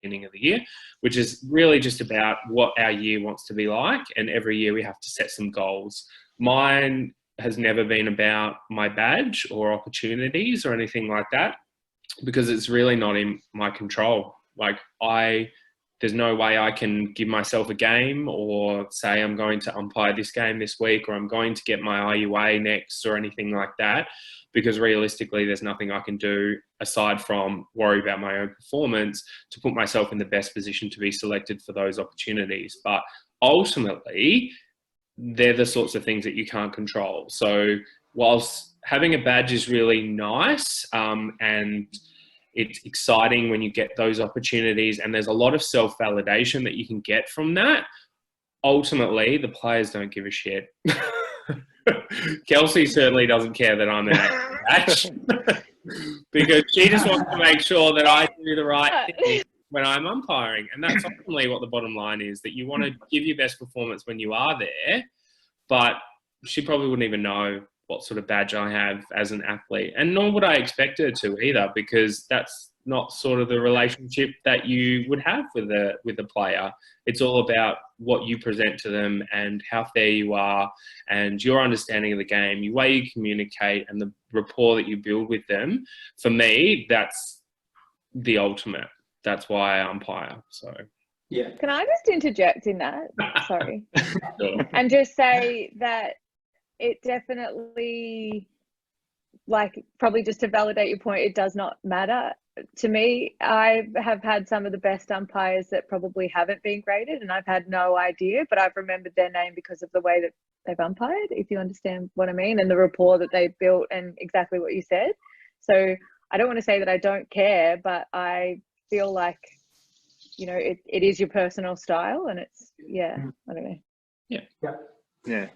beginning of the year, which is really just about what our year wants to be like. And every year we have to set some goals. Mine has never been about my badge or opportunities or anything like that, because it's really not in my control. Like, there's no way I can give myself a game or say I'm going to umpire this game this week or I'm going to get my IUA next or anything like that, because realistically there's nothing I can do aside from worry about my own performance to put myself in the best position to be selected for those opportunities. But ultimately, they're the sorts of things that you can't control. So whilst having a badge is really nice, and it's exciting when you get those opportunities, and there's a lot of self-validation that you can get from that, ultimately the players don't give a shit. Kelsey certainly doesn't care that I'm an active badge because she just wants to make sure that I do the right thing when I'm umpiring. And that's ultimately what the bottom line is, that you want to give your best performance when you are there, but she probably wouldn't even know what sort of badge I have as an athlete, and nor would I expect her to either, because that's not sort of the relationship that you would have with a player. It's all about what you present to them and how fair you are and your understanding of the game, the way you communicate and the rapport that you build with them. For me, that's the ultimate. That's why I umpire. So yeah. Can I just interject in that? Sorry. Sure. And just say that it definitely, like, probably just to validate your point, it does not matter. To me, I have had some of the best umpires that probably haven't been graded, and I've had no idea, but I've remembered their name because of the way that they've umpired, if you understand what I mean, and the rapport that they've built and exactly what you said. So I don't want to say that I don't care, but I feel like, you know, it is your personal style, and it's, I don't know. Yeah.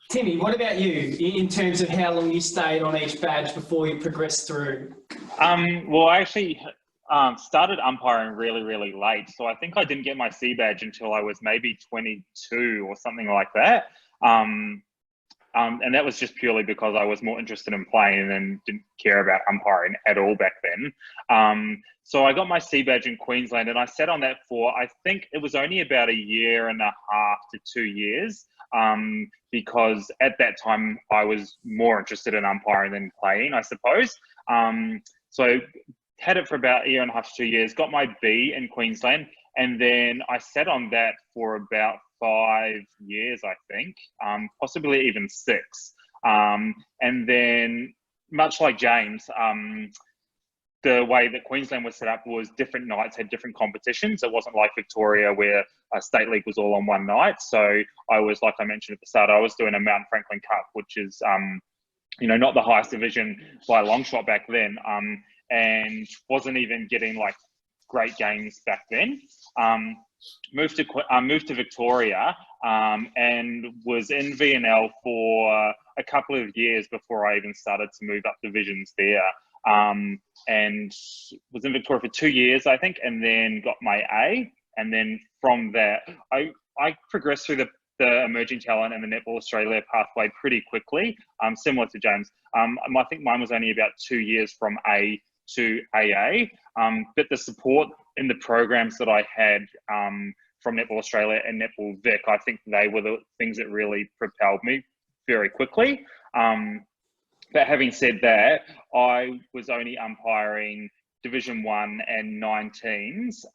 Timmy, what about you in terms of how long you stayed on each badge before you progressed through? Well, I actually started umpiring really, really late. So I think I didn't get my C badge until I was maybe 22 or something like that. And that was just purely because I was more interested in playing and didn't care about umpiring at all back then. So I got my C badge in Queensland, and I sat on that for, I think it was only about 1.5 years to 2 years, because at that time I was more interested in umpiring than playing, I suppose. So had it for about 1.5 years to 2 years, got my B in Queensland, and then I sat on that for about 5 years, I think, possibly even 6. And then, much like James, the way that Queensland was set up was different nights had different competitions. It wasn't like Victoria where a state league was all on one night. So I was, like I mentioned at the start, I was doing a Mount Franklin Cup, which is, you know, not the highest division by a long shot back then, and wasn't even getting like great games back then. Moved to Victoria, and was in VNL for a couple of years before I even started to move up divisions there. And was in Victoria for 2 years, I think, and then got my A. And then from there, I progressed through the emerging talent and the Netball Australia pathway pretty quickly, similar to James. I think mine was only about 2 years from A to AA, but the support in the programs that I had from Netball Australia and Netball Vic, I think they were the things that really propelled me very quickly. But having said that, I was only umpiring Division 1 and 19s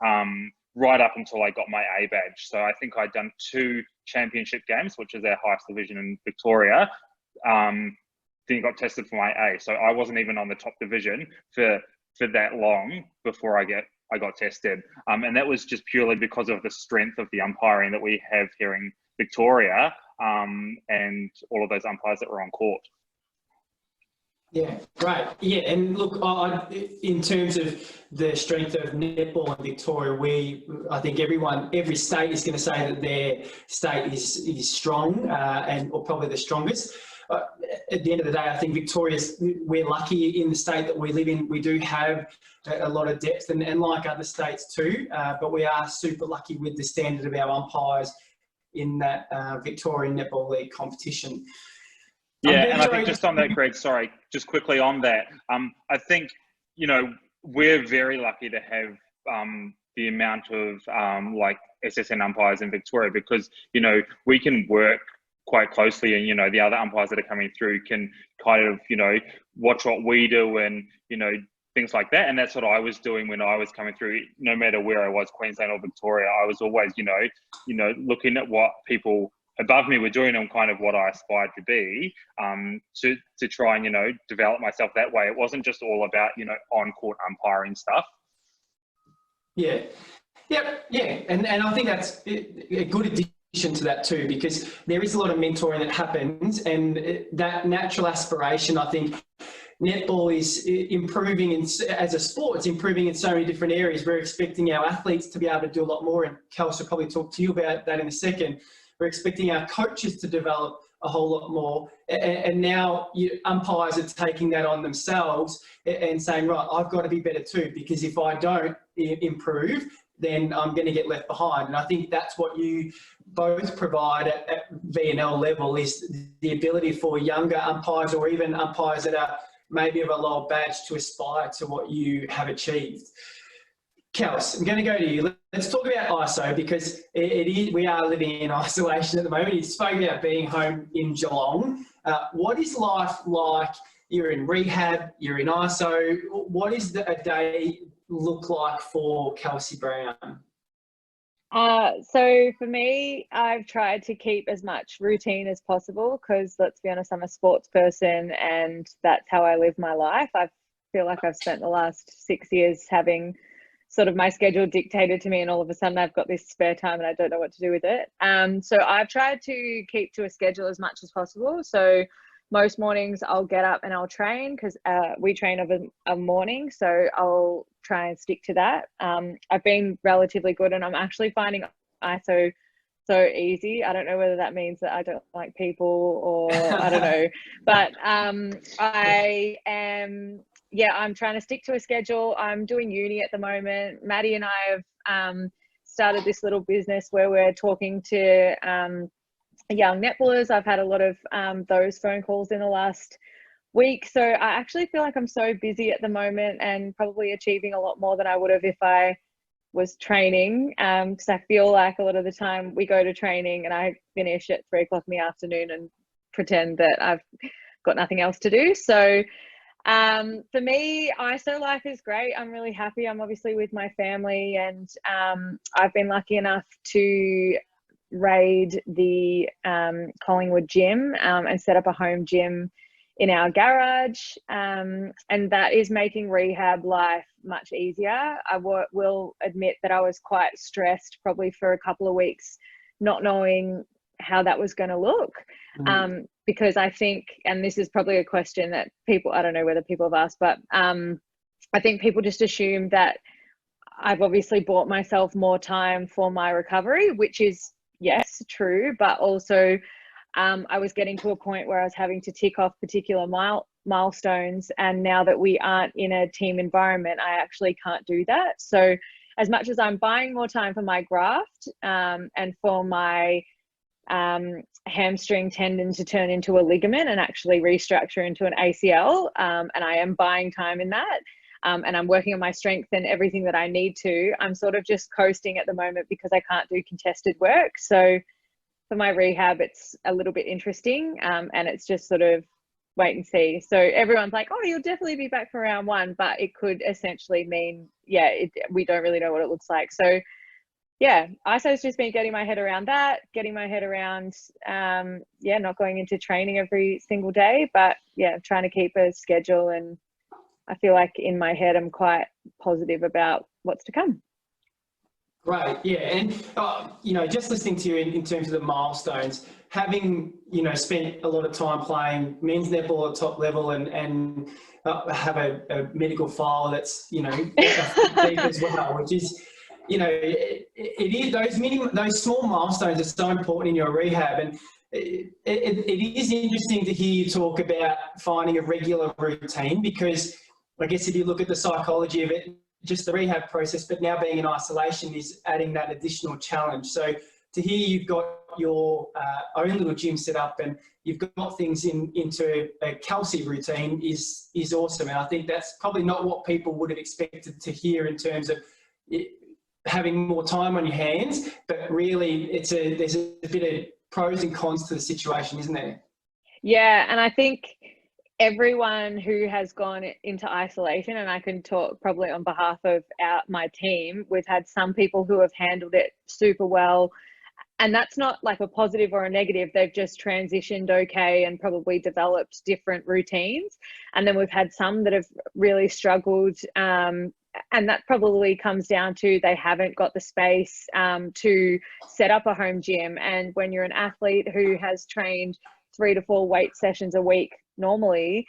right up until I got my A badge. So I think I'd done 2 championship games, which is our highest division in Victoria. Then got tested for my A. So I wasn't even on the top division for that long before I got tested. And that was just purely because of the strength of the umpiring that we have here in Victoria, and all of those umpires that were on court. Yeah, great. Yeah, and look, in terms of the strength of netball in Victoria, I think every state is going to say that their state is strong, or probably the strongest. At the end of the day, I think we're lucky in the state that we live in. We do have a lot of depth, and like other states too, but we are super lucky with the standard of our umpires in that Victorian Netball League competition. Yeah, and I think just on that, Greg, sorry, just quickly on that, I think, you know, we're very lucky to have the amount of like SSN umpires in Victoria, because, you know, we can work quite closely, and, you know, the other umpires that are coming through can kind of, you know, watch what we do and, you know, things like that. And that's what I was doing when I was coming through. No matter where I was, Queensland or Victoria, I was always, you know, looking at what people above me were doing and kind of what I aspired to be, to try and, you know, develop myself that way. It wasn't just all about, you know, on-court umpiring stuff. Yeah. Yep. Yeah. And I think that's a good addition to that too, because there is a lot of mentoring that happens, and that natural aspiration, I think, netball is improving as a sport. It's improving in so many different areas. We're expecting our athletes to be able to do a lot more, and Kelsey will probably talk to you about that in a second. We're expecting our coaches to develop a whole lot more, and now umpires are taking that on themselves and saying, right, I've got to be better too, because if I don't improve, then I'm going to get left behind. And I think that's what you both provide at VNL level, is the ability for younger umpires, or even umpires that are maybe of a lower badge, to aspire to what you have achieved. Kels, I'm going to go to you. Let's talk about ISO, because we are living in isolation at the moment. You spoke about being home in Geelong. What is life like? You're in rehab, you're in ISO. What is a day look like for Kelsey Brown? So for me, I've tried to keep as much routine as possible, because let's be honest, I'm a sports person and that's how I live my life. I feel like I've spent the last 6 years having sort of my schedule dictated to me, and all of a sudden I've got this spare time and I don't know what to do with it. So I've tried to keep to a schedule as much as possible. So most mornings I'll get up and I'll train, because we train of a morning, so I'll try and stick to that. I've been relatively good, and I'm actually finding ISO so easy. I don't know whether that means that I don't like people, or I don't know, but I am, yeah, I'm trying to stick to a schedule. I'm doing uni at the moment. Maddie and I have started this little business where we're talking to young netballers. I've had a lot of those phone calls in the last week. So I actually feel like I'm so busy at the moment, and probably achieving a lot more than I would have if I was training. Because I feel like a lot of the time we go to training and I finish at 3 o'clock in the afternoon and pretend that I've got nothing else to do. So for me, ISO life is great. I'm really happy. I'm obviously with my family, and I've been lucky enough to raid the Collingwood gym and set up a home gym in our garage, and that is making rehab life much easier. I will admit that I was quite stressed probably for a couple of weeks, not knowing how that was going to look, because I think, and this is probably a question that people, I don't know whether people have asked, but I think people just assume that I've obviously bought myself more time for my recovery, which is, yes, true, but also I was getting to a point where I was having to tick off particular milestones, and now that we aren't in a team environment, I actually can't do that. So as much as I'm buying more time for my graft and for my hamstring tendon to turn into a ligament and actually restructure into an ACL, and I am buying time in that, and I'm working on my strength and everything that I need to, I'm sort of just coasting at the moment because I can't do contested work. So for my rehab, it's a little bit interesting, and it's just sort of wait and see. So everyone's like, oh, you'll definitely be back for round 1, but it could essentially mean, yeah, we don't really know what it looks like. So yeah, ISO's just been getting my head around that, getting my head around, yeah, not going into training every single day, but yeah, trying to keep a schedule. And I feel like in my head, I'm quite positive about what's to come. Right, yeah, and you know, just listening to you in terms of the milestones, having, you know, spent a lot of time playing men's netball at top level, and have a medical file that's, you know, deep as well, which is, you know, it is those small milestones are so important in your rehab. And it is interesting to hear you talk about finding a regular routine, because I guess if you look at the psychology of it, just the rehab process, but now being in isolation is adding that additional challenge. So to hear you've got your own little gym set up and you've got things into a Kelsey routine is awesome. And I think that's probably not what people would have expected to hear in terms of having more time on your hands, but really there's a bit of pros and cons to the situation, isn't there? Yeah, and I think everyone who has gone into isolation, and I can talk probably on behalf of my team, we've had some people who have handled it super well. And that's not like a positive or a negative. They've just transitioned okay and probably developed different routines. And then we've had some that have really struggled. And that probably comes down to they haven't got the space to set up a home gym. And when you're an athlete who has trained 3 to 4 weight sessions a week normally,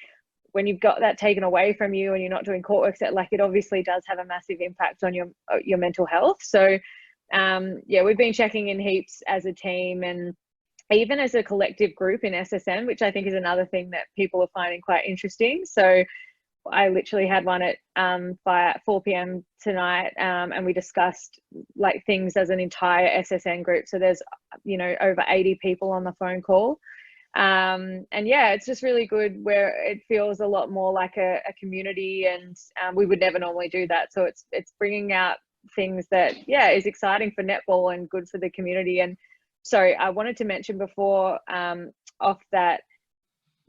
when you've got that taken away from you and you're not doing core work, like it obviously does have a massive impact on your mental health. So yeah, we've been checking in heaps as a team and even as a collective group in SSN, which I think is another thing that people are finding quite interesting. So I literally had one at 4 p.m. tonight, and we discussed like things as an entire SSN group. So there's, you know, over 80 people on the phone call. And yeah, it's just really good where it feels a lot more like a community, and we would never normally do that. So it's bringing out things that, yeah, is exciting for netball and good for the community. And sorry, I wanted to mention before off that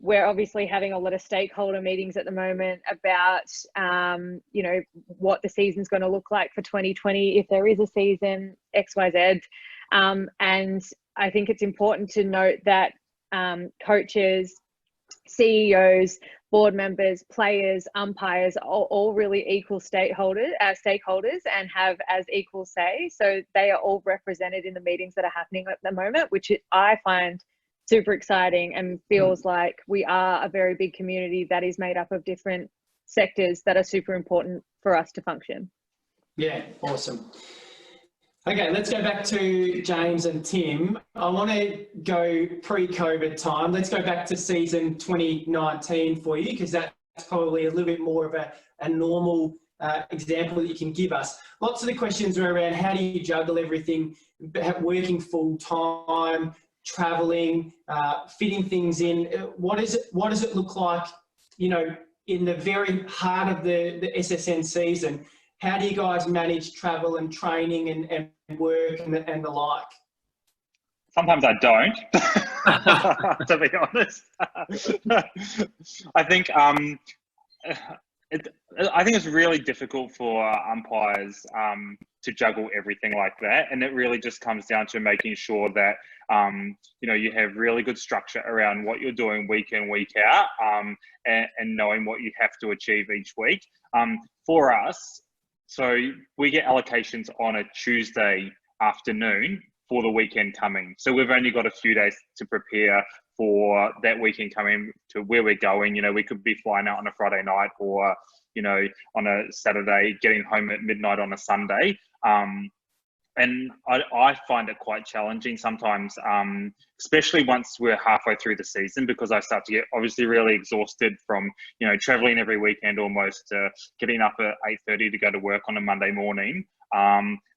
we're obviously having a lot of stakeholder meetings at the moment about, you know, what the season's going to look like for 2020, if there is a season, XYZ. And I think it's important to note that coaches, CEOs, board members, players, umpires are all really equal stakeholders and have as equal say. So they are all represented in the meetings that are happening at the moment, which I find super exciting and feels like we are a very big community that is made up of different sectors that are super important for us to function. Yeah, awesome. Okay, let's go back to James and Tim. I want to go pre-COVID time. Let's go back to season 2019 for you, because that's probably a little bit more of a normal example that you can give us. Lots of the questions are around how do you juggle everything, working full time, traveling, fitting things in. What does it look like, you know, in the very heart of the SSN season? How do you guys manage travel and training and work and the like? Sometimes I don't, to be honest. I think it's really difficult for umpires to juggle everything like that, and it really just comes down to making sure that you know, you have really good structure around what you're doing week in, week out, and knowing what you have to achieve each week. For us, so we get allocations on a Tuesday afternoon for the weekend coming. So we've only got a few days to prepare for that weekend coming to where we're going. You know, we could be flying out on a Friday night or, you know, on a Saturday, getting home at midnight on a Sunday. And I find it quite challenging sometimes, especially once we're halfway through the season, because I start to get obviously really exhausted from, you know, traveling every weekend almost, getting up at 8:30 to go to work on a Monday morning,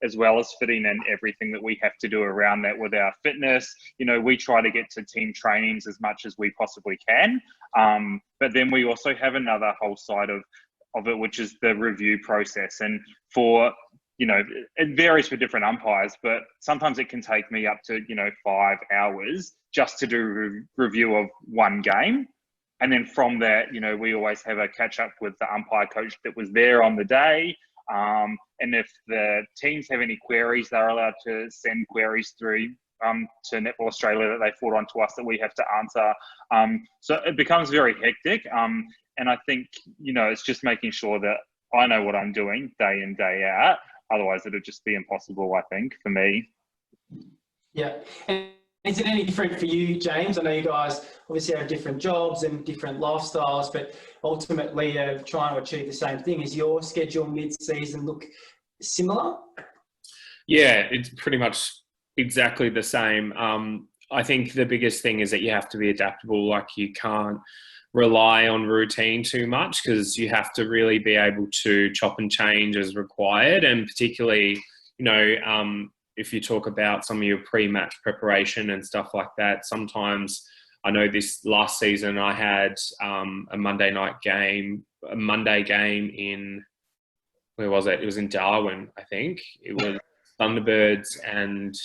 as well as fitting in everything that we have to do around that with our fitness. You know, we try to get to team trainings as much as we possibly can. But then we also have another whole side of it, which is the review process. And for, you know, it varies for different umpires, but sometimes it can take me up to, you know, 5 hours just to do review of one game. And then from that, you know, we always have a catch up with the umpire coach that was there on the day. And if the teams have any queries, they're allowed to send queries through to Netball Australia that they forward on to us that we have to answer. So it becomes very hectic. And I think, you know, it's just making sure that I know what I'm doing day in, day out. Otherwise, it'd just be impossible, I think, for me. Yeah. And is it any different for you, James? I know you guys obviously have different jobs and different lifestyles, but ultimately trying to achieve the same thing. Is your schedule mid-season look similar? Yeah, it's pretty much exactly the same. I think the biggest thing is that you have to be adaptable. Like, you can't rely on routine too much, because you have to really be able to chop and change as required. And particularly, you know, if you talk about some of your pre-match preparation and stuff like that, sometimes, I know this last season I had a Monday game in where was it? It was in Darwin, I think. It was Thunderbirds and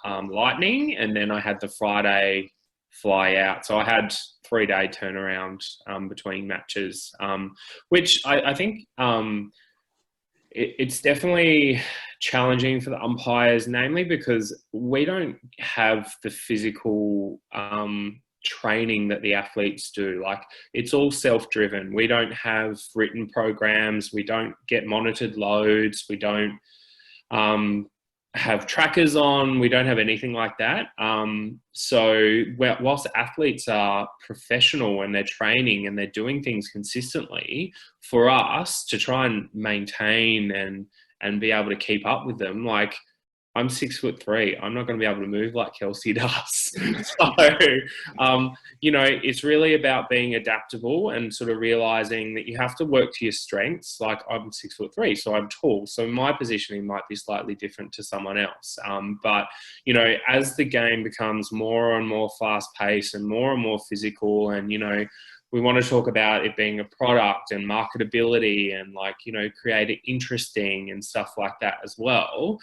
Lightning, and then I had the Friday fly out. So I had 3-day turnaround between matches, which I think it's definitely challenging for the umpires, namely because we don't have the physical training that the athletes do. Like, it's all self-driven. We don't have written programs. We don't get monitored loads. We don't have trackers on. We don't have anything like that. So whilst athletes are professional and they're training and they're doing things consistently, for us to try and maintain and be able to keep up with them, like, I'm 6'3". I'm not going to be able to move like Kelsey does. So, it's really about being adaptable and sort of realizing that you have to work to your strengths. Like, I'm 6'3", so I'm tall. So my positioning might be slightly different to someone else. But, as the game becomes more and more fast paced and more physical, and, we want to talk about it being a product and marketability and, create it interesting and stuff like that as well.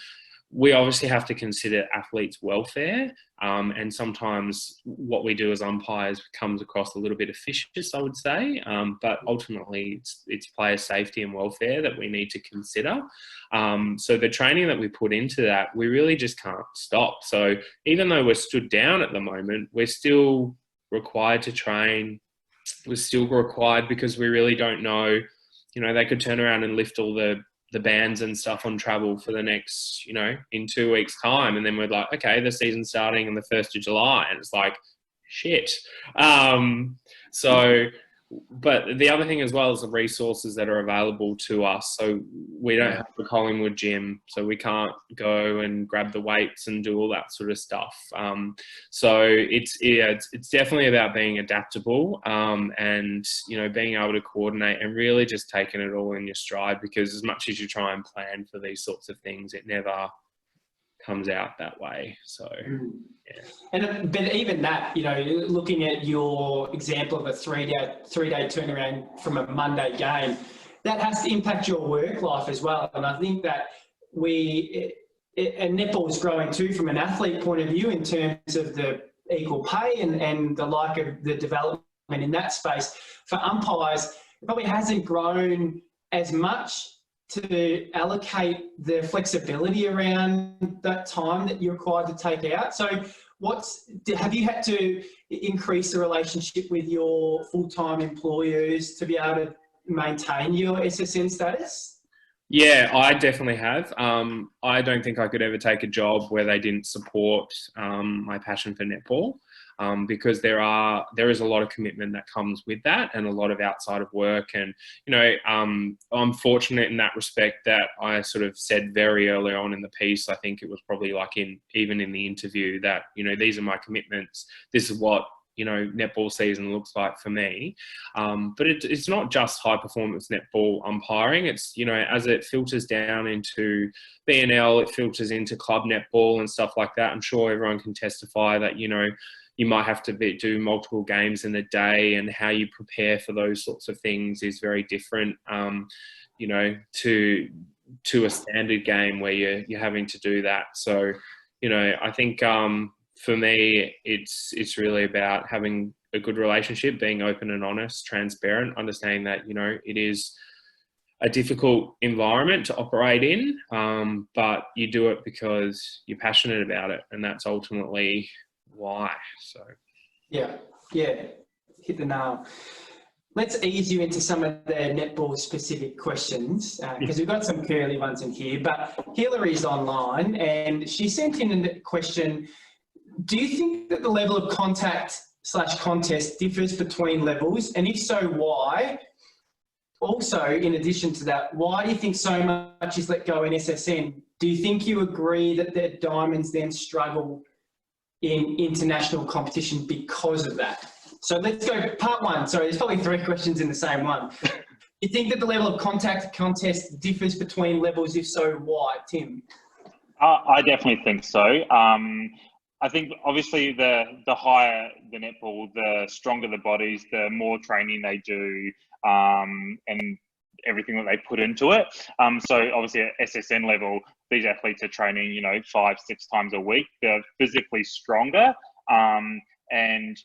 We obviously have to consider athletes' welfare, and sometimes what we do as umpires comes across a little bit officious, I would say, but ultimately it's player safety and welfare that we need to consider. So the training that we put into that, we really just can't stop. So even though we're stood down at the moment, we're still required to train. We're still required because we really don't know, they could turn around and lift all the bands and stuff on travel for the next, in 2 weeks' time. And then we're like, okay, the season's starting on the 1st of July. And it's like, shit. But the other thing as well is the resources that are available to us. So we don't have the Collingwood gym, so we can't go and grab the weights and do all that sort of stuff. So it's definitely about being adaptable, and being able to coordinate and really just taking it all in your stride, because as much as you try and plan for these sorts of things, it never comes out that way. So but even that, looking at your example of a three-day turnaround from a Monday game, that has to impact your work life as well. And I think that and netball is growing too from an athlete point of view in terms of the equal pay and the like of the development in that space. For umpires, it probably hasn't grown as much to allocate the flexibility around that time that you're required to take out. So have you had to increase the relationship with your full-time employers to be able to maintain your SSN status? Yeah, I definitely have. I don't think I could ever take a job where they didn't support my passion for netball, because there is a lot of commitment that comes with that, and a lot of outside of work. And I'm fortunate in that respect that I sort of said very early on in the piece, I think it was probably even in the interview, that these are my commitments. This is what netball season looks like for me. But it's not just high performance netball umpiring. It's, as it filters down into BNL, it filters into club netball and stuff like that. I'm sure everyone can testify that, you might have to do multiple games in a day, and how you prepare for those sorts of things is very different, to a standard game where you're having to do that. So, I think, for me, it's really about having a good relationship, being open and honest, transparent, understanding that, it is a difficult environment to operate in, but you do it because you're passionate about it, and that's ultimately why. So yeah, hit the nail. Let's ease you into some of the netball specific questions, because we've got some curly ones in here. But Hillary's online, and she sent in a question: do you think that the level of contact/contest differs between levels? And if so, why? Also, in addition to that, why do you think so much is let go in SSN? Do you think you agree that the Diamonds then struggle in international competition because of that? So let's go part one. Sorry, there's probably 3 questions in the same one. Do you think that the level of contest differs between levels? If so, why? Tim? I definitely think so. I think obviously the higher the netball, the stronger the bodies, the more training they do, and everything that they put into it. So obviously at SSN level, these athletes are training, 5-6 times a week. They're physically stronger. And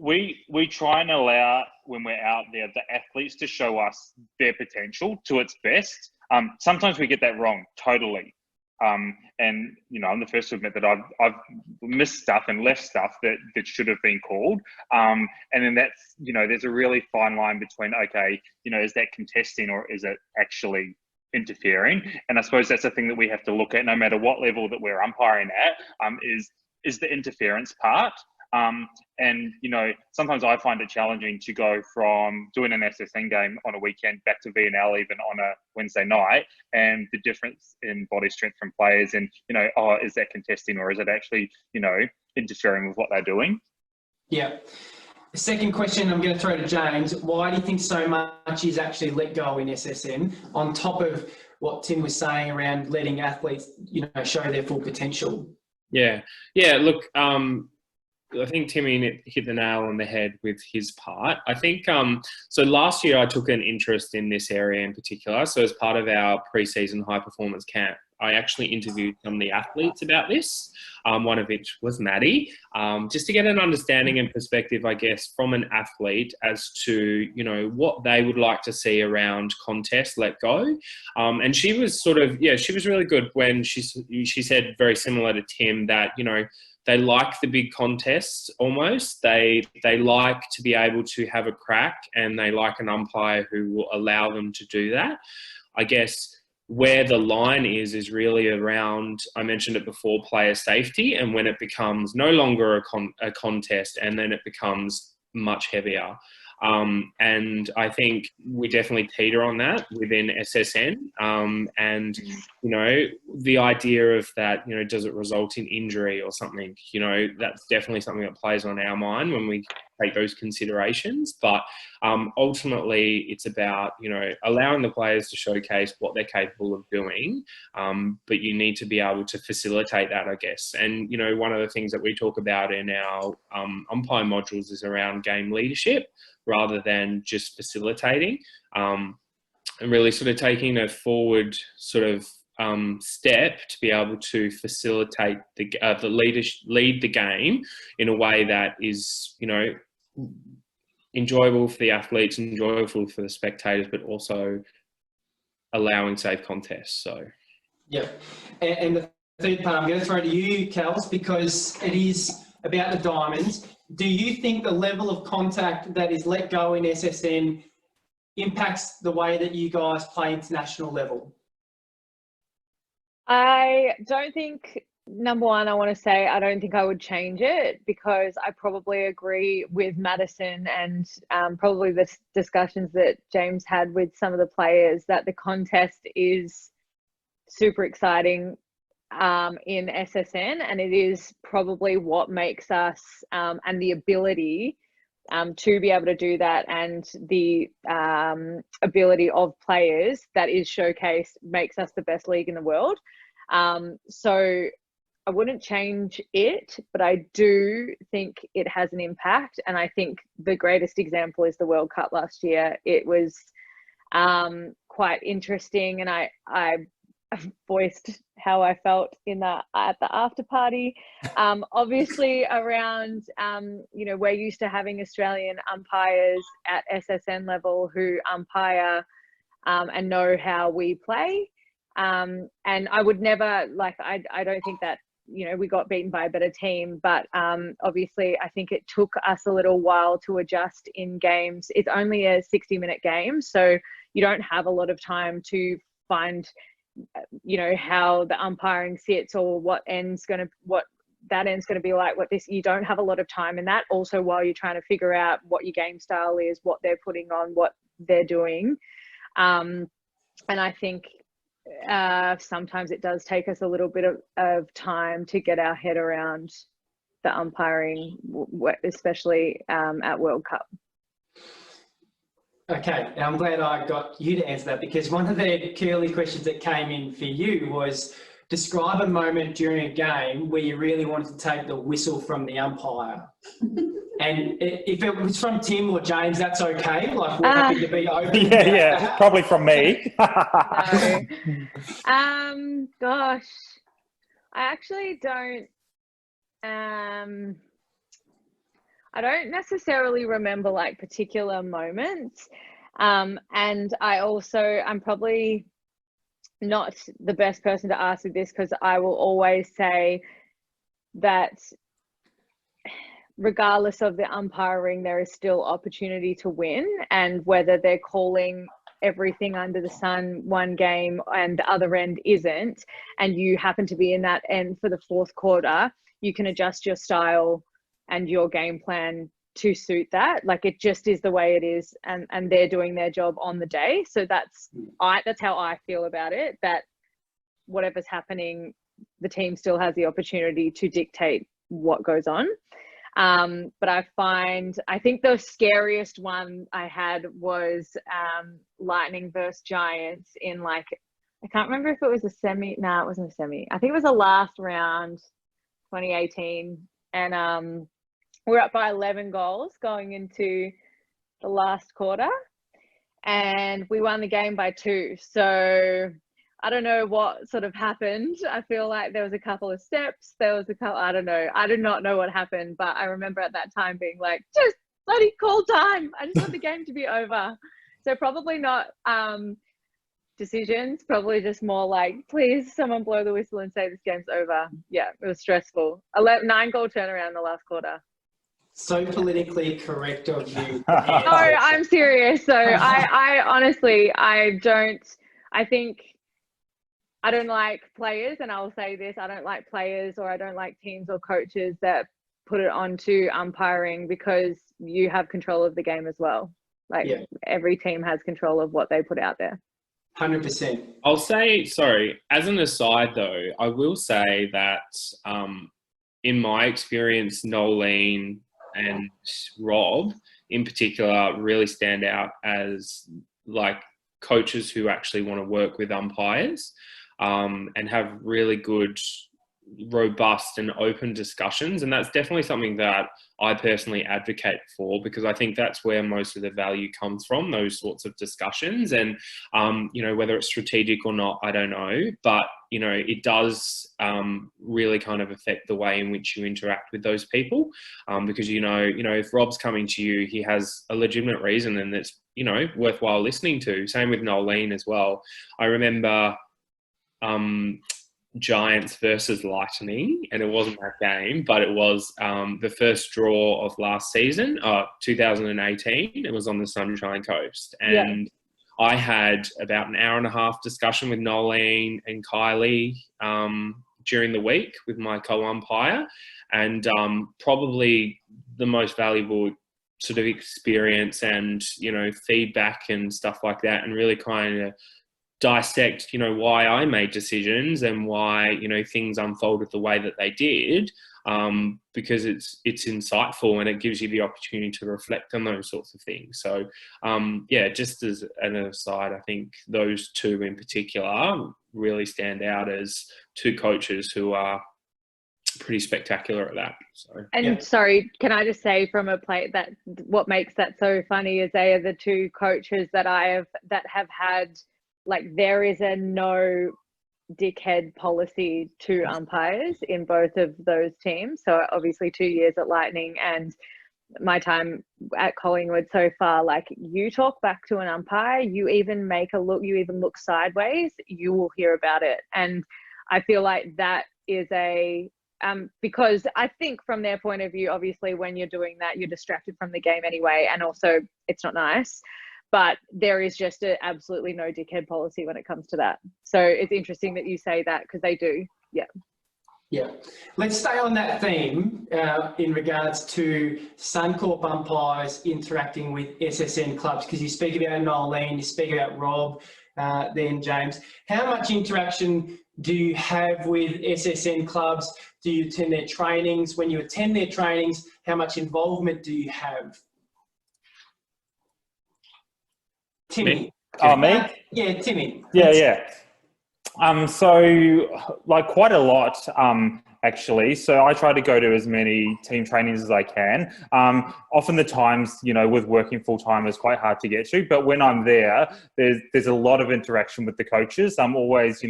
we try and allow, when we're out there, the athletes to show us their potential to its best. Sometimes we get that wrong, totally. And I'm the first to admit that I've missed stuff and left stuff that should have been called. And then that's, there's a really fine line between, okay, is that contesting or is it actually interfering? And I suppose that's the thing that we have to look at, no matter what level that we're umpiring at, is the interference part. And sometimes I find it challenging to go from doing an SSN game on a weekend back to VNL even on a Wednesday night, and the difference in body strength from players, and is that contesting or is it actually interfering with what they're doing? Yeah. The second question I'm going to throw to James. Why do you think so much is actually let go in SSN, on top of what Tim was saying around letting athletes show their full potential? Yeah. Look, I think Timmy hit the nail on the head with his part. I think, so last year I took an interest in this area in particular. So as part of our pre-season high performance camp, I actually interviewed some of the athletes about this, one of which was Maddie, just to get an understanding and perspective, I guess, from an athlete as to, what they would like to see around contest let go. And she was she was really good when she said, very similar to Tim, that, they like the big contests almost. They like to be able to have a crack, and they like an umpire who will allow them to do that. I guess where the line is really around, I mentioned it before, player safety, and when it becomes no longer a contest, and then it becomes much heavier. And I think we definitely teeter on that within SSN. And, the idea of that, does it result in injury or something? That's definitely something that plays on our mind when we take those considerations. But ultimately, it's about, allowing the players to showcase what they're capable of doing. But you need to be able to facilitate that, I guess. And, one of the things that we talk about in our umpire modules is around game leadership, rather than just facilitating, and really sort of taking a forward sort of step to be able to facilitate lead the game in a way that is, enjoyable for the athletes, enjoyable for the spectators, but also allowing safe contests. So, yeah. And the third part I'm going to throw to you, Kels, because it is about the diamonds. Do you think the level of contact that is let go in SSN impacts the way that you guys play international level? I don't think, number one, I want to say I don't think I would change it, because I probably agree with Madison and probably the discussions that James had with some of the players, that the contest is super exciting in SSN, and it is probably what makes us and the ability to be able to do that, and the ability of players that is showcased makes us the best league in the world. So I wouldn't change it, but I do think it has an impact. And I think the greatest example is the World Cup last year. It was quite interesting, and I voiced how I felt at the after party. Obviously around, we're used to having Australian umpires at SSN level who umpire and know how we play. And I would never, I don't think that, we got beaten by a better team, but obviously I think it took us a little while to adjust in games. It's only a 60-minute game, so you don't have a lot of time to find how the umpiring sits, or what that end's going to be like, you don't have a lot of time in that. Also, while you're trying to figure out what your game style is, what they're putting on, what they're doing. And I think sometimes it does take us a little bit of time to get our head around the umpiring, especially at World Cup. Okay, I'm glad I got you to answer that, because one of the curly questions that came in for you was, describe a moment during a game where you really wanted to take the whistle from the umpire. And if it was from Tim or James, that's okay. Like, we're happy to be open. Yeah, probably from me. No. Gosh, I actually don't. I don't necessarily remember like particular moments. And I'm probably not the best person to ask with this, because I will always say that regardless of the umpiring, there is still opportunity to win, and whether they're calling everything under the sun one game and the other end isn't, and you happen to be in that end for the fourth quarter, you can adjust your style and your game plan to suit that. Like, it just is the way it is, and they're doing their job on the day. So that's how I feel about it, that whatever's happening, the team still has the opportunity to dictate what goes on. But I think the scariest one I had was Lightning versus Giants in, like, I can't remember if it was a semi. No, it wasn't a semi. I think it was the last round, 2018. And we're up by 11 goals going into the last quarter, and we won the game by 2. So I don't know what sort of happened. I feel like there was a couple of steps. I don't know. I did not know what happened, but I remember at that time being like, just bloody call time. I just want the game to be over. So probably not decisions, probably just more like, please someone blow the whistle and say this game's over. Yeah, it was stressful. 9-goal turnaround in the last quarter. So politically correct of you. No, I'm serious. So I honestly, I think I don't like players, and I'll say this, I don't like players, or I don't like teams or coaches that put it onto umpiring, because you have control of the game as well. Like, every team has control of what they put out there. 100%. I'll say, sorry, as an aside though, I will say that in my experience, Nolene and Rob in particular really stand out as like coaches who actually want to work with umpires and have really good, robust and open discussions. And that's definitely something that I personally advocate for, because I think that's where most of the value comes from, those sorts of discussions. And, whether it's strategic or not, I don't know, but, it does really kind of affect the way in which you interact with those people. Because, if Rob's coming to you, he has a legitimate reason, and it's, worthwhile listening to. Same with Nolene as well. I remember, Giants versus Lightning, and it wasn't that game, but it was the first draw of last season, 2018. It was on the Sunshine Coast, and I had about an hour and a half discussion with Nolene and Kylie during the week with my co-umpire, and probably the most valuable sort of experience and feedback and stuff like that, and really kind of dissect why I made decisions and why things unfolded the way that they did, because it's insightful and it gives you the opportunity to reflect on those sorts of things. So just as an aside, I think those two in particular really stand out as two coaches who are pretty spectacular at that. Sorry, can I just say from a play that what makes that so funny is they are the two coaches that have had, like, there is a no dickhead policy to umpires in both of those teams. So obviously 2 years at Lightning and my time at Collingwood so far, like, you talk back to an umpire, you even look sideways, you will hear about it. And I feel like that is because I think from their point of view, obviously when you're doing that, you're distracted from the game anyway. And also it's not nice. But there is just absolutely no dickhead policy when it comes to that. So it's interesting that you say that, because they do. Yeah. Let's stay on that theme in regards to Suncorp umpires interacting with SSN clubs, because you speak about Nolene, you speak about Rob, then James. How much interaction do you have with SSN clubs? Do you attend their trainings? When you attend their trainings, how much involvement do you have? Timmy. Oh, me? Yeah, Timmy. Yeah. So like quite a lot, actually. So I try to go to as many team trainings as I can. Often the times, with working full time is quite hard to get to, but when I'm there, there's a lot of interaction with the coaches. I'm always,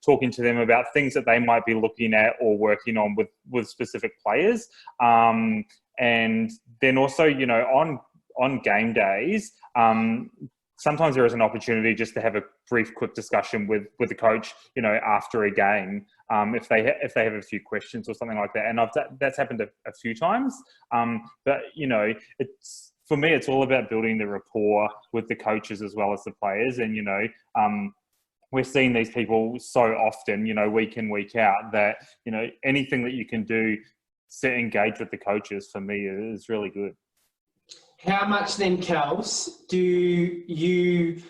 talking to them about things that they might be looking at or working on with specific players. And then also, on game days, sometimes there is an opportunity just to have a brief, quick discussion with the coach, after a game, if they have a few questions or something like that. And that's happened a few times. But it's for me, it's all about building the rapport with the coaches as well as the players. And we're seeing these people so often, week in, week out, that anything that you can do to engage with the coaches for me is really good. How much then, Kels, do you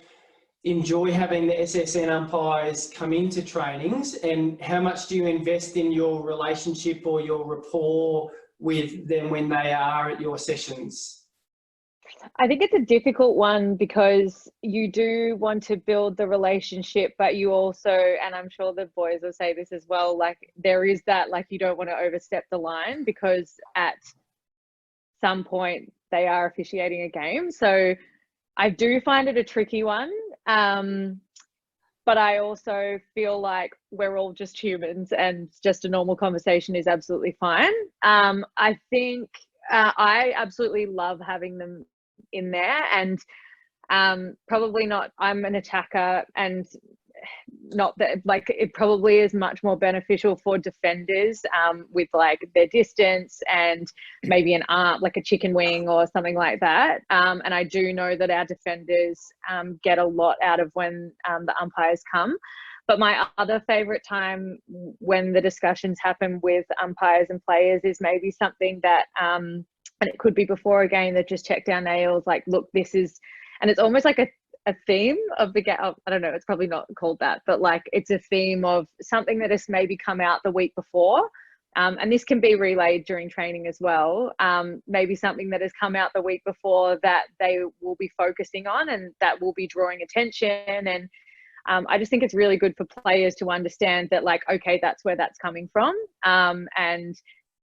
enjoy having the SSN umpires come into trainings, and how much do you invest in your relationship or your rapport with them when they are at your sessions? I think it's a difficult one because you do want to build the relationship, but you also, and I'm sure the boys will say this as well, like there is that, like you don't want to overstep the line because at some point they are officiating a game. So I do find it a tricky one. But I also feel like we're all just humans and just a normal conversation is absolutely fine. I think I absolutely love having them in there, and probably not, I'm an attacker, and not that, like, it probably is much more beneficial for defenders with like their distance and maybe an arm, like a chicken wing or something like that. And I do know that our defenders get a lot out of when the umpires come. But my other favorite time when the discussions happen with umpires and players is maybe something that, and it could be before a game, that just check down nails, like, look, this is, and it's almost like a theme of the game. I don't know, it's probably not called that, but like it's a theme of something that has maybe come out the week before. And this can be relayed during training as well. Maybe something that has come out the week before that they will be focusing on and that will be drawing attention. And I just think it's really good for players to understand that, like, okay, that's where that's coming from. And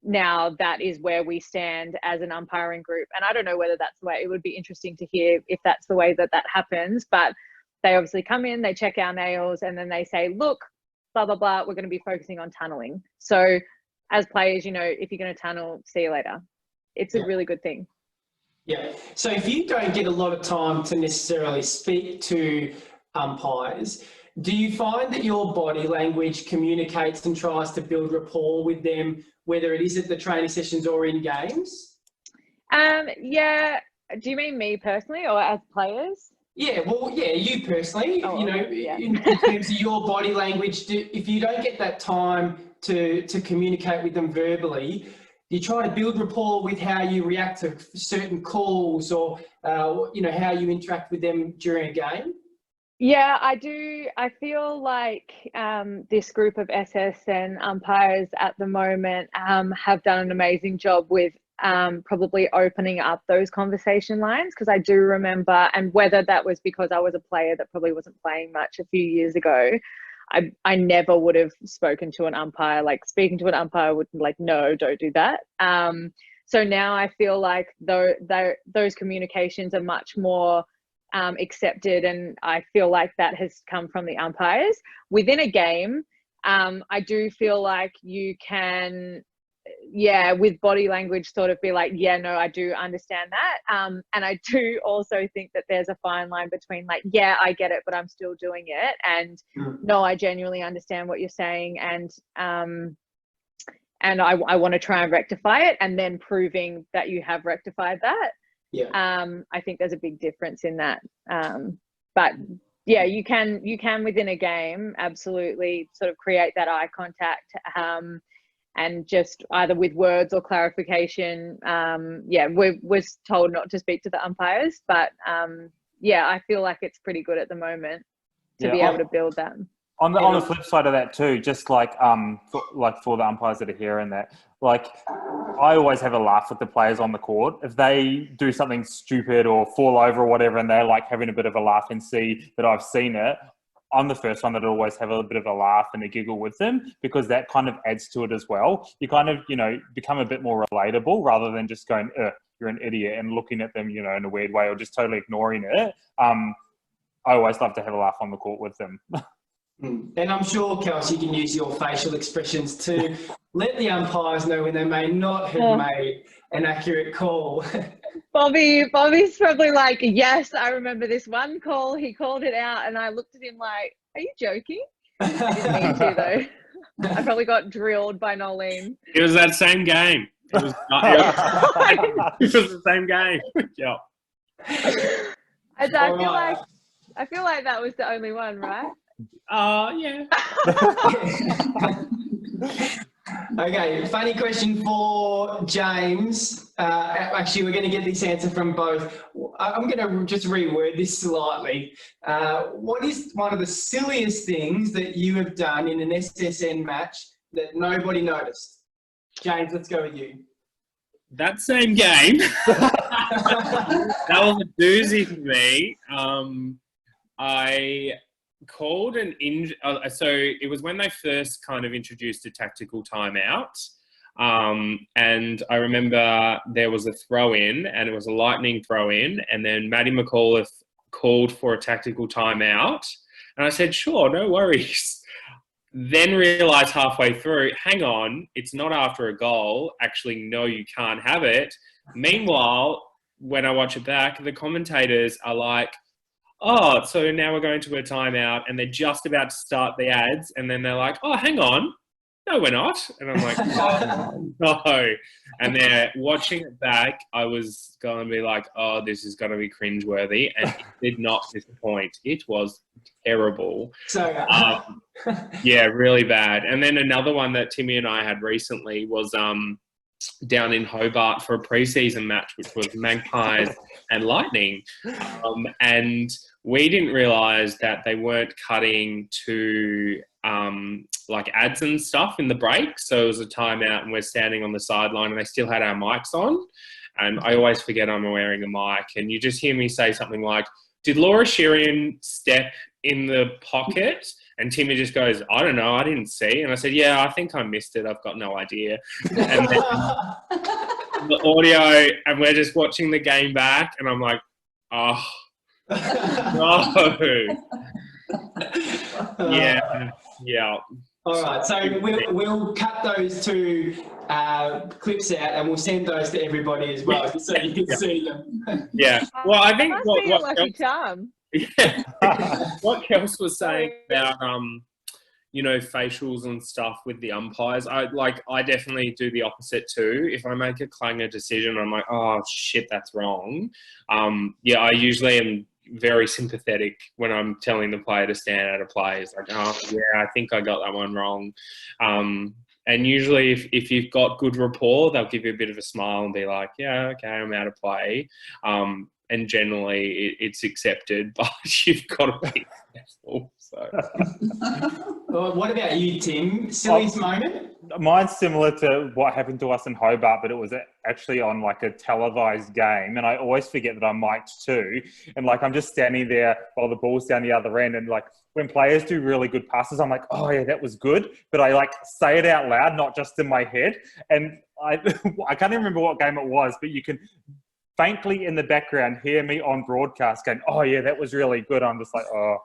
now that is where we stand as an umpiring group. And I don't know whether that's the way, it would be interesting to hear if that's the way that happens, but they obviously come in, they check our nails, and then they say, look, blah, blah, blah, we're going to be focusing on tunneling. So as players, if you're going to tunnel, see you later. It's a really good thing. Yeah. So if you don't get a lot of time to necessarily speak to umpires, do you find that your body language communicates and tries to build rapport with them, whether it is at the training sessions or in games? Yeah. Do you mean me personally or as players? Yeah, well, yeah, you personally, Yeah. in terms of your body language, if you don't get that time to communicate with them verbally, do you try to build rapport with how you react to certain calls or, how you interact with them during a game? Yeah, I do. I feel like this group of SSN umpires at the moment have done an amazing job with probably opening up those conversation lines, because I do remember, and whether that was because I was a player that probably wasn't playing much a few years ago, I never would have spoken to an umpire, like speaking to an umpire would like, no, don't do that. So now I feel like those communications are much more accepted, and I feel like that has come from the umpires. Within a game, I do feel like you can, with body language sort of be like, yeah, no, I do understand that. And I do also think that there's a fine line between like, yeah, I get it, but I'm still doing it. And no, I genuinely understand what you're saying. And I want to try and rectify it, and then proving that you have rectified that. Yeah. I think there's a big difference in that. But yeah, you can within a game absolutely sort of create that eye contact, and just either with words or clarification. We're told not to speak to the umpires, but I feel like it's pretty good at the moment to be able to build that. On the flip side of that too, just like for the umpires that are here and that, like, I always have a laugh with the players on the court. If they do something stupid or fall over or whatever, and they're like having a bit of a laugh and see that I've seen it, I'm the first one that always have a bit of a laugh and a giggle with them, because that kind of adds to it as well. You kind of, become a bit more relatable rather than just going, you're an idiot, and looking at them, in a weird way, or just totally ignoring it. I always love to have a laugh on the court with them. And I'm sure, Kelsey, you can use your facial expressions to let the umpires know when they may not have made an accurate call. Bobby's probably like, yes, I remember this one call. He called it out, and I looked at him like, are you joking? I didn't mean to, though. I probably got drilled by Nolene. It was that same game. It was the same game. Yeah. I feel like that was the only one, right? Yeah. Okay, funny question for James. Actually, we're going to get this answer from both. I'm going to just reword this slightly. What is one of the silliest things that you have done in an SSN match that nobody noticed? James, let's go with you. That same game. That was a doozy for me. I called an so it was when they first kind of introduced a tactical timeout, and I remember there was a throw in, and it was a lightning throw in, and then Maddie McAuliffe called for a tactical timeout, and I said, sure, no worries. Then realised halfway through, hang on, it's not after a goal. Actually, no, you can't have it. Meanwhile, when I watch it back, the commentators are like, oh, so now we're going to a timeout, and they're just about to start the ads, and then they're like, oh, hang on. No, we're not. And I'm like, oh, no. And they're watching it back. I was going to be like, oh, this is going to be cringeworthy. And it did not disappoint. It was terrible. So, yeah, really bad. And then another one that Timmy and I had recently was down in Hobart for a preseason match, which was Magpies and Lightning. And we didn't realise that they weren't cutting to like ads and stuff in the break. So it was a timeout, and we're standing on the sideline, and they still had our mics on. And I always forget I'm wearing a mic. And you just hear me say something like, did Laura Shirian step in the pocket? And Timmy just goes, I don't know, I didn't see. And I said, yeah, I think I missed it. I've got no idea. And then the audio, and we're just watching the game back, and I'm like, oh, no. Yeah. All right, so we'll cut those two clips out, and we'll send those to everybody as well, so you can see them. Yeah. Well, I think what a lucky charm. Yeah. What Kelsey was saying about facials and stuff with the umpires, I definitely do the opposite too. If I make a clanger decision, I'm like, oh shit, that's wrong. I usually am very sympathetic when I'm telling the player to stand out of play. It's like, oh yeah, I think I got that one wrong. And usually if you've got good rapport, they'll give you a bit of a smile and be like, yeah, okay, I'm out of play. And generally it's accepted, but you've got to be careful. So. Well, what about you, Tim? Silliest moment? Mine's similar to what happened to us in Hobart, but it was actually on like a televised game, and I always forget that I'm mic'd too. And like I'm just standing there while the ball's down the other end, and like when players do really good passes, I'm like, oh yeah, that was good. But I like say it out loud, not just in my head. And I can't even remember what game it was, but you can faintly in the background hear me on broadcast going, oh yeah, that was really good. I'm just like, oh.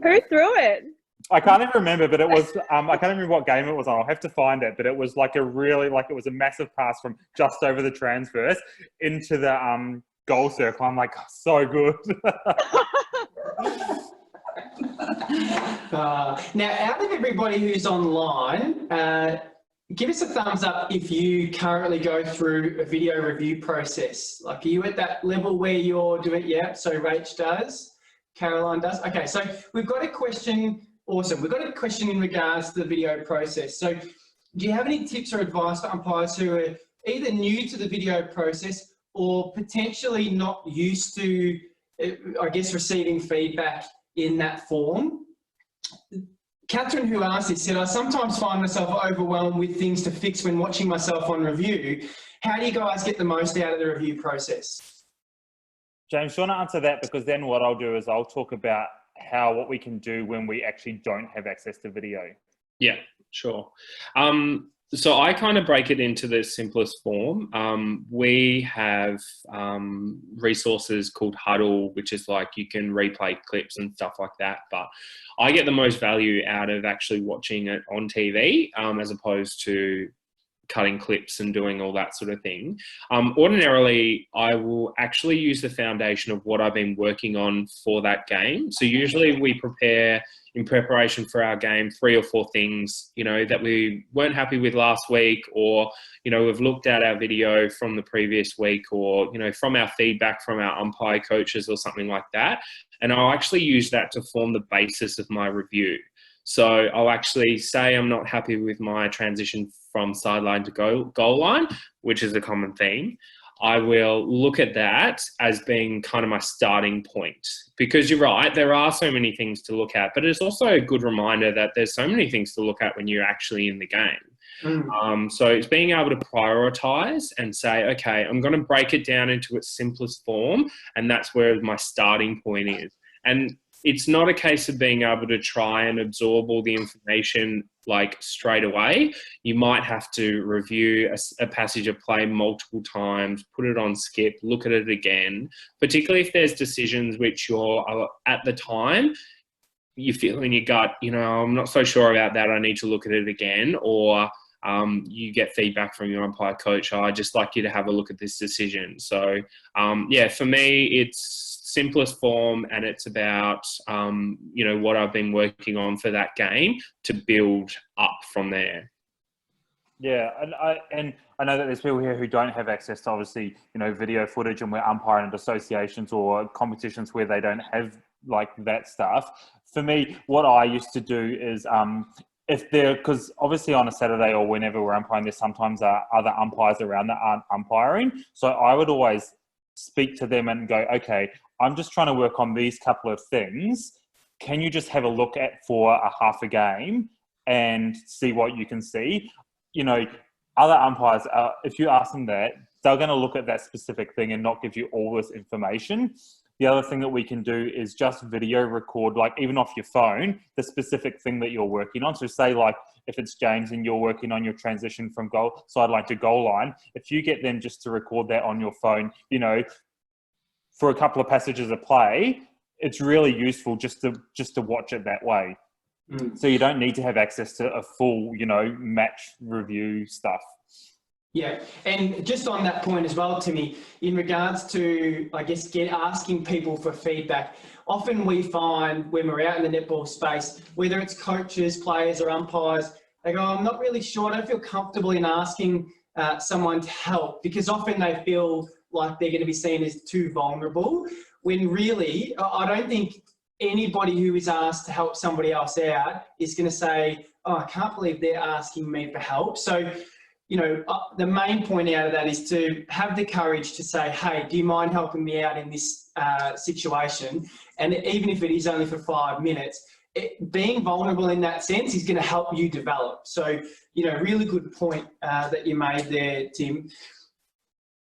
Who threw it? I can't even remember, but it was, I can't remember what game it was on. I'll have to find it, but it was like it was a massive pass from just over the transverse into the goal circle. I'm like, oh, so good. Now, out of everybody who's online, give us a thumbs up if you currently go through a video review process. Like, are you at that level where you're doing, yeah, so Rach does, Caroline does. Okay, so we've got a question, awesome. We've got a question in regards to the video process. So do you have any tips or advice for umpires who are either new to the video process or potentially not used to, I guess, receiving feedback in that form? Catherine, who asked this, said, I sometimes find myself overwhelmed with things to fix when watching myself on review. How do you guys get the most out of the review process? James, do you want to answer that? Because then what I'll do is I'll talk about what we can do when we actually don't have access to video. Yeah, sure. So I kind of break it into the simplest form. We have resources called Huddle, which is like you can replay clips and stuff like that. But I get the most value out of actually watching it on TV as opposed to cutting clips and doing all that sort of thing. Ordinarily, I will actually use the foundation of what I've been working on for that game. So usually we prepare in preparation for our game 3 or 4 things, you know, that we weren't happy with last week, or, you know, we've looked at our video from the previous week, or, you know, from our feedback from our umpire coaches or something like that. And I'll actually use that to form the basis of my review. So I'll actually say I'm not happy with my transition from sideline to goal line, which is a common theme. I will look at that as being kind of my starting point, because you're right, there are so many things to look at, but it's also a good reminder that there's so many things to look at when you're actually in the game. So it's being able to prioritize and say, okay, I'm going to break it down into its simplest form, and that's where my starting point is. And it's not a case of being able to try and absorb all the information like straight away. You might have to review a passage of play multiple times, put it on skip, look at it again, particularly if there's decisions which you're at the time, you feel in your gut, you know, I'm not so sure about that, I need to look at it again. Or you get feedback from your umpire coach, I'd just like you to have a look at this decision. So yeah, for me, it's simplest form, and it's about you know, what I've been working on for that game to build up from there. Yeah, and I know that there's people here who don't have access to, obviously, you know, video footage, and we're umpiring at associations or competitions where they don't have like that stuff. For me, what I used to do is if they're, because obviously on a Saturday or whenever we're umpiring, there's sometimes other umpires around that aren't umpiring. So I would always speak to them and go, okay, I'm just trying to work on these couple of things. Can you just have a look at for a half a game and see what you can see? You know, other umpires, if you ask them that, they're going to look at that specific thing and not give you all this information. The other thing that we can do is just video record, like even off your phone, the specific thing that you're working on. So say like if it's James and you're working on your transition from sideline to goal line, if you get them just to record that on your phone, you know, for a couple of passages of play, it's really useful just to watch it that way. So you don't need to have access to a full, you know, match review stuff. Yeah, and just on that point as well, Timmy, in regards to, I guess, asking people for feedback, often we find when we're out in the netball space, whether it's coaches, players or umpires, they go, I'm not really sure, I don't feel comfortable in asking someone to help, because often they feel like they're going to be seen as too vulnerable, when really, I don't think anybody who is asked to help somebody else out is going to say, oh, I can't believe they're asking me for help. So, you know, the main point out of that is to have the courage to say, hey, do you mind helping me out in this situation? And even if it is only for 5 minutes, being vulnerable in that sense is going to help you develop. So, you know, really good point that you made there, Tim.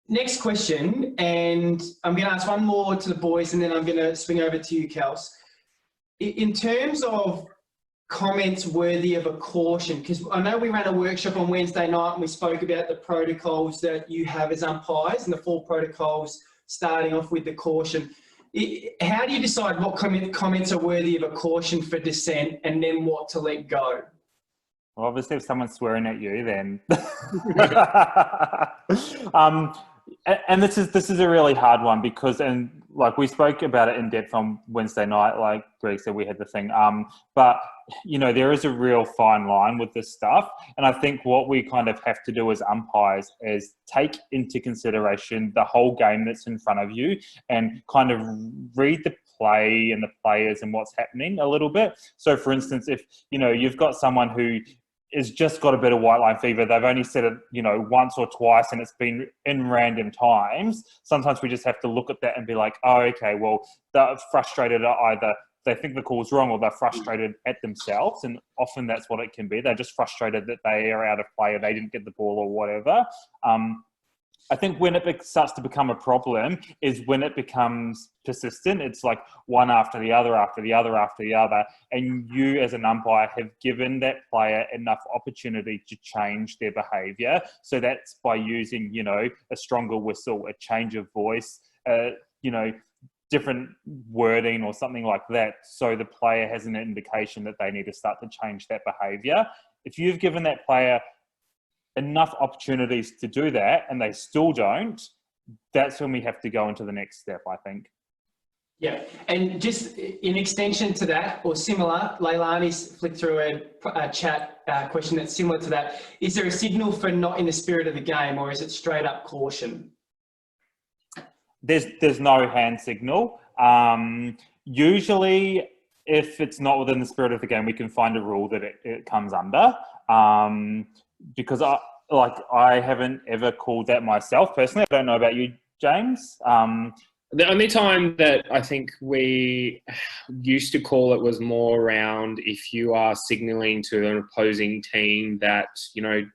Next question, and I'm going to ask one more to the boys, and then I'm going to swing over to you, Kels. In terms of comments worthy of a caution, because I know we ran a workshop on Wednesday night and we spoke about the protocols that you have as umpires and the 4 protocols, starting off with the caution. How do you decide what comments are worthy of a caution for dissent and then what to let go? Well, obviously, if someone's swearing at you, then and this is a really hard one, because, and like we spoke about it in depth on Wednesday night, like Greg said, we had the thing. But you know, there is a real fine line with this stuff, and I think what we kind of have to do as umpires is take into consideration the whole game that's in front of you, and kind of read the play and the players and what's happening a little bit. So, for instance, if you know you've got someone who is just got a bit of white line fever, they've only said it, you know, once or twice, and it's been in random times. Sometimes we just have to look at that and be like, oh, okay, well, they're frustrated at either they think the call's wrong or they're frustrated at themselves. And often that's what it can be. They're just frustrated that they are out of play or they didn't get the ball or whatever. I think when it starts to become a problem is when it becomes persistent. It's like one after the other, after the other, after the other. And you as an umpire have given that player enough opportunity to change their behaviour. So that's by using, you know, a stronger whistle, a change of voice, you know, different wording or something like that. So the player has an indication that they need to start to change that behaviour. If you've given that player enough opportunities to do that and they still don't, that's when we have to go into the next step, I think. Yeah, and just in extension to that, or similar, Leilani's flicked through a chat question that's similar to that. Is there a signal for not in the spirit of the game, or is it straight up caution? There's no hand signal. Usually, if it's not within the spirit of the game, we can find a rule that it comes under. Because I haven't ever called that myself personally. I don't know about you, James. The only time that I think we used to call it was more around if you are signalling to an opposing team that, you know,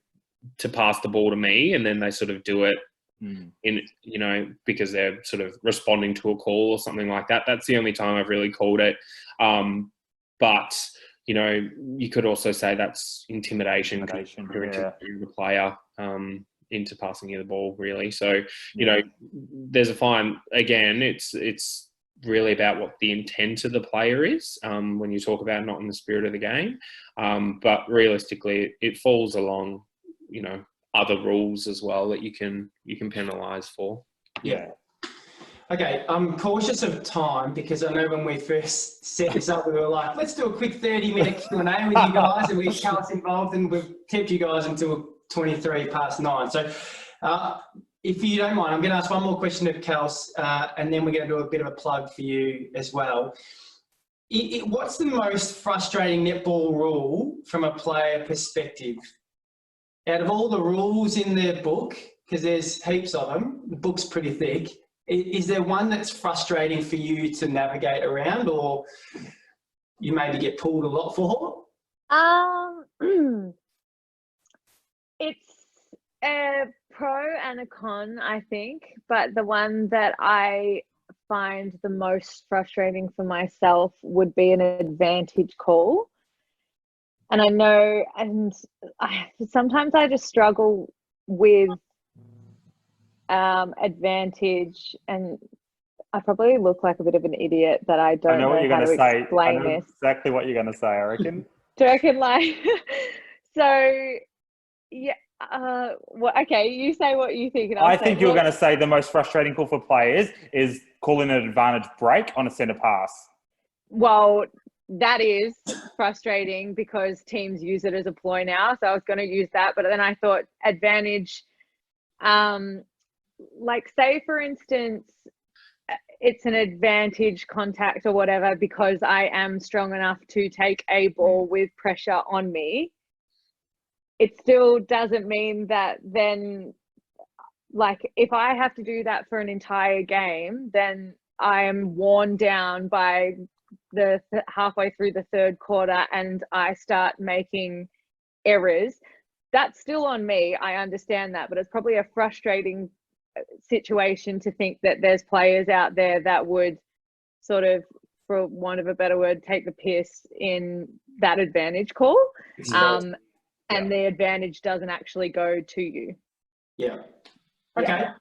to pass the ball to me, and then they sort of do it in, you know, because they're sort of responding to a call or something like that. That's the only time I've really called it. But you know, you could also say that's intimidation Yeah. the player into passing you the ball, really. So, you know, there's a fine. Again, it's really about what the intent of the player is when you talk about not in the spirit of the game. But realistically, it falls along, you know, other rules as well that you can penalise for. Yeah. Okay, I'm cautious of time because I know when we first set this up, we were like, let's do a quick 30-minute Q&A with you guys, and we had Kelsey involved, and we've kept you guys until 9:23. So if you don't mind, I'm going to ask one more question of Kelsey, and then we're going to do a bit of a plug for you as well. What's the most frustrating netball rule from a player perspective? Out of all the rules in the book, because there's heaps of them, the book's pretty thick, is there one that's frustrating for you to navigate around, or you maybe get pulled a lot for? It's a pro and a con, I think, but the one that I find the most frustrating for myself would be an advantage call. And I know, and sometimes I just struggle with advantage, and I probably look like a bit of an idiot that I don't know how to explain this. Exactly what you're going to say, I reckon. Do you reckon, like, so, yeah, okay, you say what you think. And I think you're going to say the most frustrating call for players is calling an advantage break on a centre pass. Well, that is frustrating because teams use it as a ploy now. So I was going to use that, but then I thought advantage, like say for instance, it's an advantage contact or whatever because I am strong enough to take a ball with pressure on me. It still doesn't mean that then, like, if I have to do that for an entire game, then I am worn down by the halfway through the third quarter and I start making errors. That's still on me. I understand that, but it's probably a frustrating situation to think that there's players out there that would sort of, for want of a better word, take the piss in that advantage call. And the advantage doesn't actually go to you. Yeah. Okay. Yeah.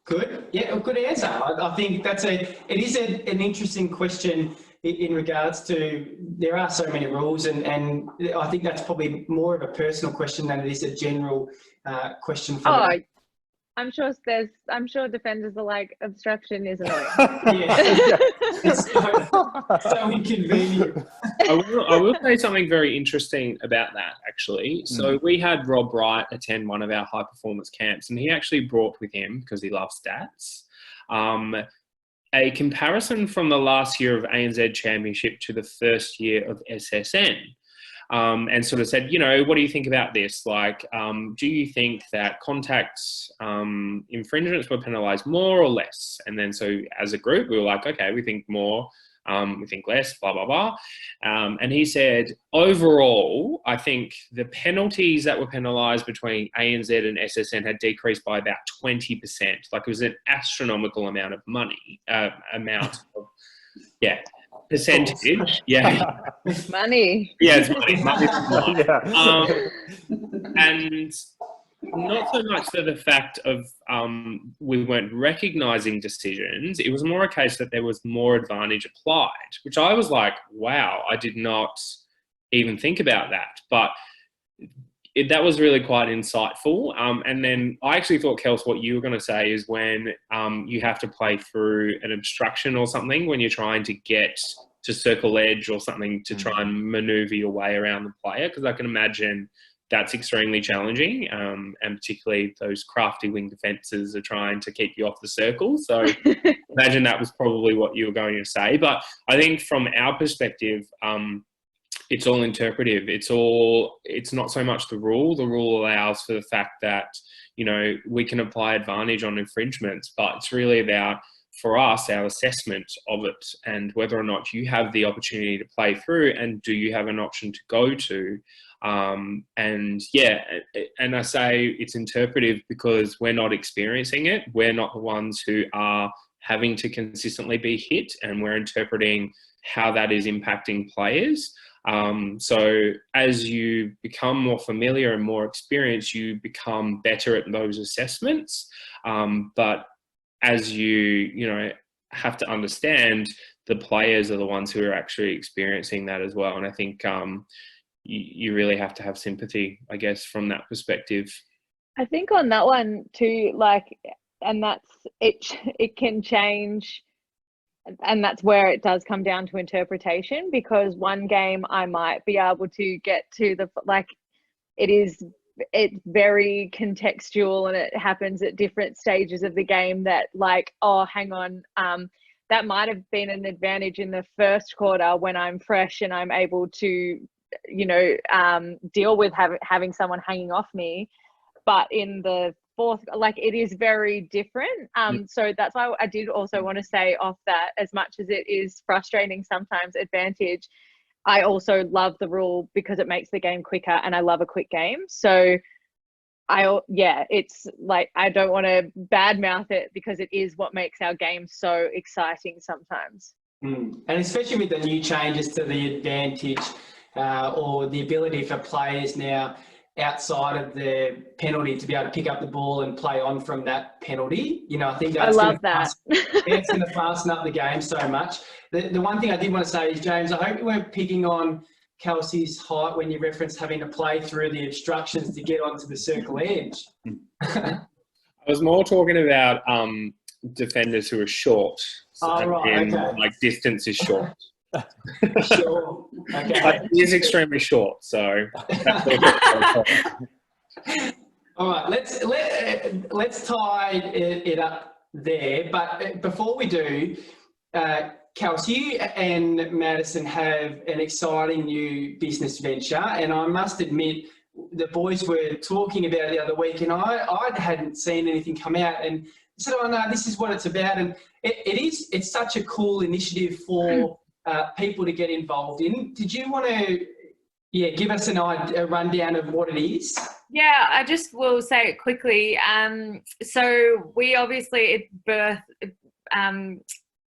Good. Yeah, good answer. I think it is an interesting question in regards to, there are so many rules, and I think that's probably more of a personal question than it is a general question for I'm sure defenders are like, obstruction is annoying. Yeah. It's so inconvenient. I will say something very interesting about that, actually. So we had Rob Wright attend one of our high performance camps, and he actually brought with him, because he loves stats, a comparison from the last year of ANZ Championship to the first year of SSN. And sort of said, you know, what do you think about this? Like, do you think that contact infringements were penalised more or less? And then so as a group, we were like, okay, we think more. we think less, blah, blah, blah. And he said, overall, I think the penalties that were penalised between ANZ and SSN had decreased by about 20%. Like it was an astronomical amount of money, percentage. Yeah. Money. Yeah, it's money. Yeah. And not so much for the fact of we weren't recognising decisions. It was more a case that there was more advantage applied, which I was like, wow, I did not even think about that. But that was really quite insightful. And then I actually thought, Kels, what you were going to say is when you have to play through an obstruction or something, when you're trying to get to circle edge or something to try and manoeuvre your way around the player, because I can imagine that's extremely challenging, and particularly those crafty wing defences are trying to keep you off the circle. So imagine that was probably what you were going to say. But I think from our perspective, it's all interpretive. It's not so much the rule. The rule allows for the fact that, we can apply advantage on infringements, but it's really about, for us, our assessment of it and whether or not you have the opportunity to play through and do you have an option to go to. And I say it's interpretive because we're not experiencing it. We're not the ones who are having to consistently be hit, and we're interpreting how that is impacting players. So as you become more familiar and more experienced, you become better at those assessments. But as you have to understand, the players are the ones who are actually experiencing that as well. And I think you really have to have sympathy, I guess, from that perspective. I think on that one too, and that's it can change. And that's where it does come down to interpretation, because one game I might be able to get to it's very contextual and it happens at different stages of the game that oh, hang on, that might have been an advantage in the first quarter when I'm fresh and I'm able to, deal with having someone hanging off me. But in the fourth, it is very different. So that's why I did also want to say off that, as much as it is frustrating sometimes, advantage, I also love the rule because it makes the game quicker, and I love a quick game. So it's I don't want to badmouth it because it is what makes our game so exciting sometimes. And especially with the new changes to the advantage, or the ability for players now outside of the penalty to be able to pick up the ball and play on from that penalty. I think that's going to fasten up the game so much. The one thing I did want to say is, James, I hope you weren't picking on Kelsey's height when you referenced having to play through the obstructions to get onto the circle edge. I was more talking about defenders who are short. Okay. Distance is short. Sure. Okay. He is extremely short, so. All right. Let's tie it up there. But before we do, Kelsey, you and Madison have an exciting new business venture, and I must admit, the boys were talking about it the other week, and I hadn't seen anything come out, and said, "Oh no, this is what it's about." And it's such a cool initiative for people to get involved in. Did you want to, give us a rundown of what it is? Yeah, I just will say it quickly. So we obviously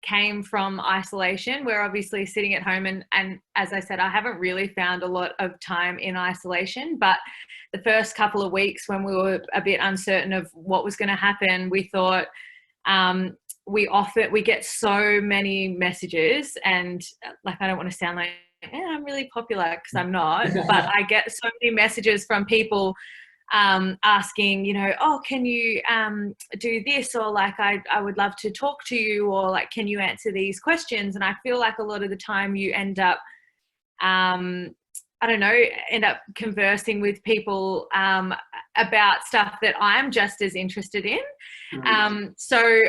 came from isolation. We're obviously sitting at home, and as I said, I haven't really found a lot of time in isolation, but the first couple of weeks when we were a bit uncertain of what was going to happen, we thought, we get so many messages, and I don't want to sound like I'm really popular, because I'm not, but I get so many messages from people asking, oh, can you do this, or I would love to talk to you, or can you answer these questions? And I feel like a lot of the time you end up conversing with people about stuff that I'm just as interested in. So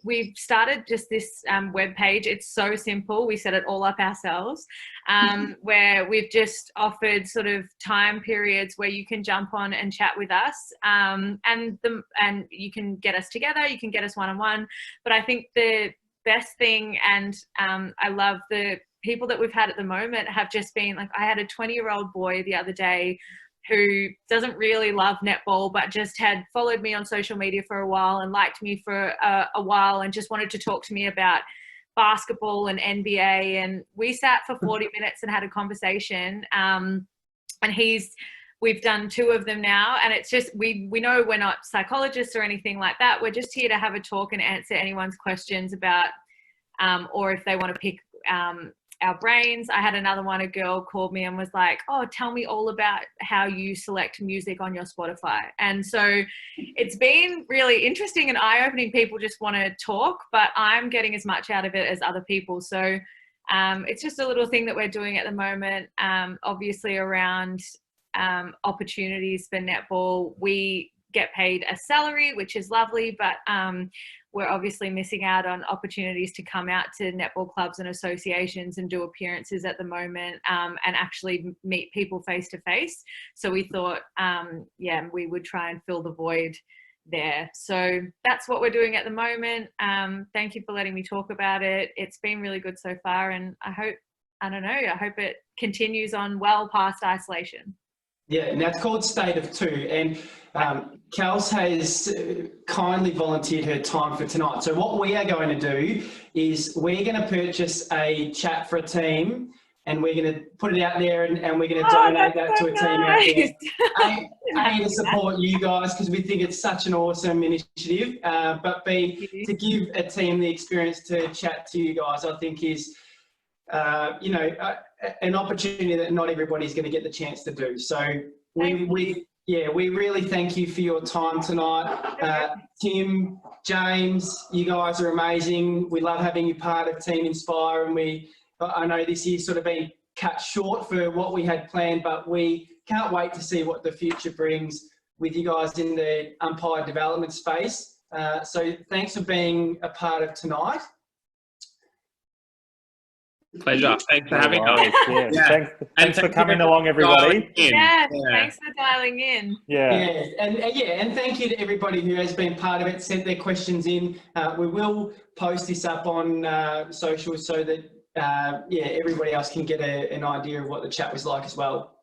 we've started just this web page. It's so simple. We set it all up ourselves, where we've just offered sort of time periods where you can jump on and chat with us, and you can get us together, you can get us one-on-one. But I think the best thing, and I love the people that we've had at the moment have just been like, I had a 20-year-old boy the other day who doesn't really love netball, but just had followed me on social media for a while and liked me for a while and just wanted to talk to me about basketball and NBA. And we sat for 40 minutes and had a conversation. And we've done 2 of them now. And it's just, we know we're not psychologists or anything like that. We're just here to have a talk and answer anyone's questions about, or if they want to pick our brains. I had another one, a girl called me and was like, oh, tell me all about how you select music on your Spotify. And so it's been really interesting and eye-opening. People just want to talk, but I'm getting as much out of it as other people. So it's just a little thing that we're doing at the moment, obviously around opportunities for netball. We get paid a salary, which is lovely, but we're obviously missing out on opportunities to come out to netball clubs and associations and do appearances at the moment, and actually meet people face to face. So we thought, we would try and fill the void there. So that's what we're doing at the moment. Thank you for letting me talk about it. It's been really good so far, and I hope it continues on well past isolation. Yeah, and that's called State of Two. And Kels has kindly volunteered her time for tonight. So what we are going to do is we're going to purchase a chat for a team, and we're going to put it out there, and we're going to donate that to a team out there. A, to support you guys, because we think it's such an awesome initiative, but B, to give a team the experience to chat to you guys, I think is, an opportunity that not everybody's going to get the chance to do. So we really thank you for your time tonight. Tim, James, you guys are amazing. We love having you part of Team Inspire, and I know this year's sort of been cut short for what we had planned, but we can't wait to see what the future brings with you guys in the umpire development space. So thanks for being a part of tonight. Pleasure. Thanks for having us. Yeah. Thanks for coming along, everybody. Thanks for dialing in. And thank you to everybody who has been part of it, sent their questions in. We will post this up on socials so that everybody else can get an idea of what the chat was like as well.